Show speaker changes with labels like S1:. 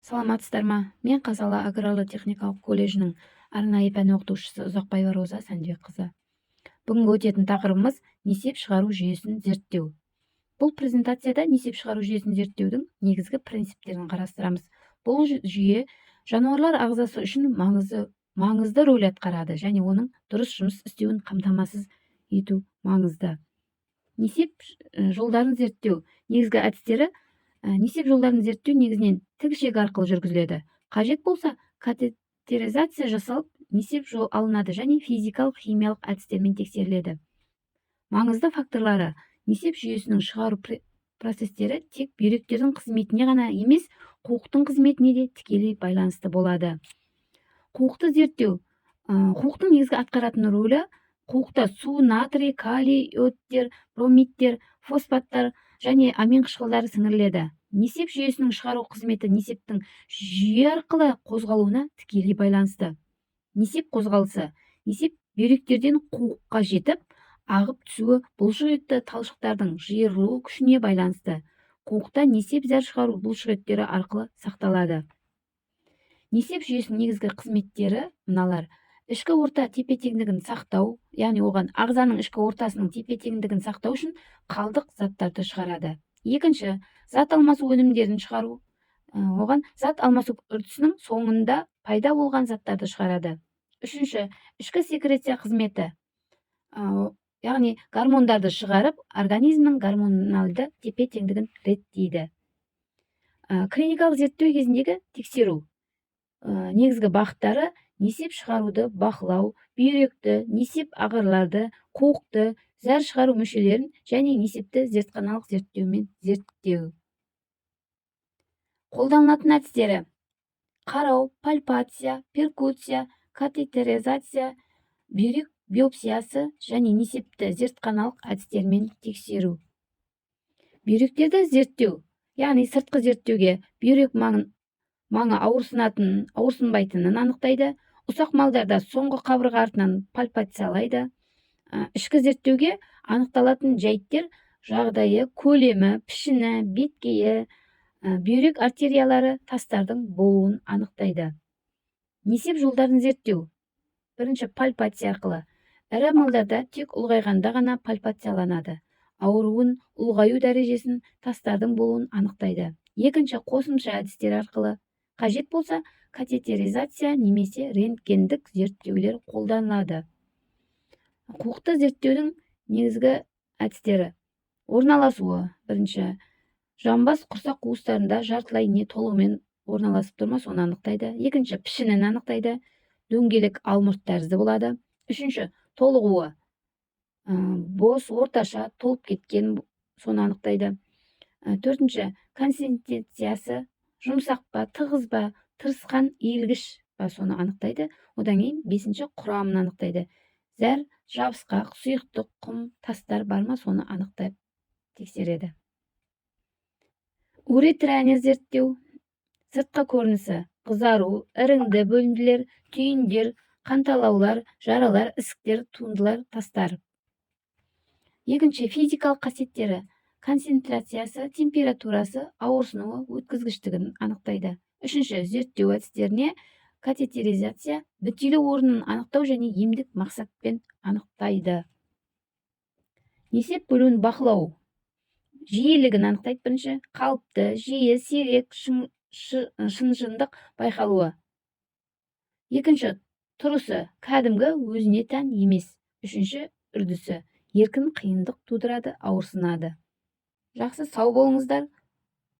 S1: Саламатсыздар ма? Мен Қазалы аграрлы-техникалық колледжінің арнайы пән оқытушысы Ұзақбаева Роза Сәнібекқызы. Бүгінгі өтетін тақырыбымыз несеп шығару жүйесін зерттеу. Бұл презентацияда несеп шығару жүйесін зерттеудің негізгі принциптерін қарастырамыз. Бұл жүйе жануарлар ағзасы үшін маңызды рөл атқарады және оның дұрыс жұмыс істеуін қамтамасыз ету маңызды. Несеп жолдарын зерттеу негізгі әдістері несеп жолдарын зерттеу негізінен тік арқылы жүргізіледі. Қажет болса, катетеризация жасалып, несеп жол алынады және физикалық химиялық әдістермен тексеріледі. Маңызды факторлары: несеп жүйесінің шығару процестері тек бүйректердің қызметіне ғана емес, қуықтың қызметіне де тікелей байланысты болады. Қуықты зерттеу. Қуықтың негізгі атқаратын рөлі қуықта су, натрий, калий, йодтер, бромидтер, фосфаттар және амин қышқылдары сіңіріледі. Несеп жүйесінің шығару қызметі несептің жүйе арқылы қозғалуына тікелей байланысты. Несеп қозғалысы. Несеп бүйректерден қуыққа жетіп, ағып түсуі бұлшықетті талшықтардың жиырылу күшіне байланысты. Қуықта несеп зәр шығару бұлшықеттері арқылы сақталады. Несеп жүйесінің негізгі қызметтері мыналар: ішкі орта тепе-теңдігін сақтау, яғни оған ағзаның ішкі ортасының тепе-теңдігін сақтау үшін қалдық заттарды шығарады. Екінші, зат алмасу өнімдерін шығару, оған зат алмасу үрдісінің соңында пайда болған заттарды шығарады. Үшінші, ішкі секреция қызметі, яғни гормондарды шығарып, организмнің гормоналды тепе-теңдігін реттейді. Клиникалық зерттеу кезіндегі тексеру негізгі бағыттары: несеп шығаруды бақылау, бүйректі, несеп ағарларды, қуықты, зәр шығару мүшелерін және несепті зертханалық зерттеумен зерттеу. Қолданылатын әдістері: қарау, пальпация, перкуция, катетеризация, бүйрек биопсиясы және несепті зертханалық әдістермен тексеру. Бүйректерді зерттеу, яғни сыртқы зерттеуге бүйрек маңы ауырсынбайтынын анықтайды. Ұсақ малдарда соңғы қабырға артынан пальпациялайды. Ішкі зерттеуге анықталатын жайттер жағдайы, көлемі, пішіні, беткейі, бүйрек артериялары, тастардың болуын анықтайды. Несеп жолдарын зерттеу. Бірінші, пальпация арқылы. Ірі малдарда тек ұлғайғанда ғана пальпацияланады. Ауруын, ұлғаю дәрежесін, тастардың болуын анықтайды. Екінші, қосымша әдістер арқылы. Қажет болса, катетеризация немесе рентгендік зерттеулер қолданылады. Қуықты зерттеудің негізгі әдістері: орналасуы. Бірінші, жамбас құрсақ қуыстарында жартылай не толығымен орналасып тұрма, соны анықтайды. Екінші, пішінін анықтайды. Дөңгелек, алмұрт тәрізді болады. Үшінші, толығуы. Бос, орташа, толып кеткен, соны анықтайды. Төртінші, консистенциясы, жұмсақ па, тығыз ба, тырысқан, иілгіш па, соны анықтайды. Одан кейін бесінші, құрамын анықтайды. Зәр, жабысқақ, сұйықтық, құм, тастар бар ма, соны анықтап тексереді. Уретраны зерттеу. Сыртқы көрінісі: қызару, іріңді бөлімділер, түйіндер, қанталаулар, жаралар, ісіктер, туындылар, тастар. Екінші, физикалық қасиеттері: концентрациясы, температурасы, ауырсынуы, өткізгіштігін анықтайды. Үшінші, зерттеу әдістеріне катетеризация, бітелу орнын анықтау және емдік мақсатпен анықтайды. Несеп бөлуін бақылау. Жиілігін анықтайды. Бірінші, қалыпты, жиі, сирек, шынжыңдық байқалуы. Екінші, тұрысы, кәдімгі, өзіне тән емес. Үшінші, үрдісі, еркін, қиындық тудырады, ауырсынады. Жақсы, сау болыңыздар.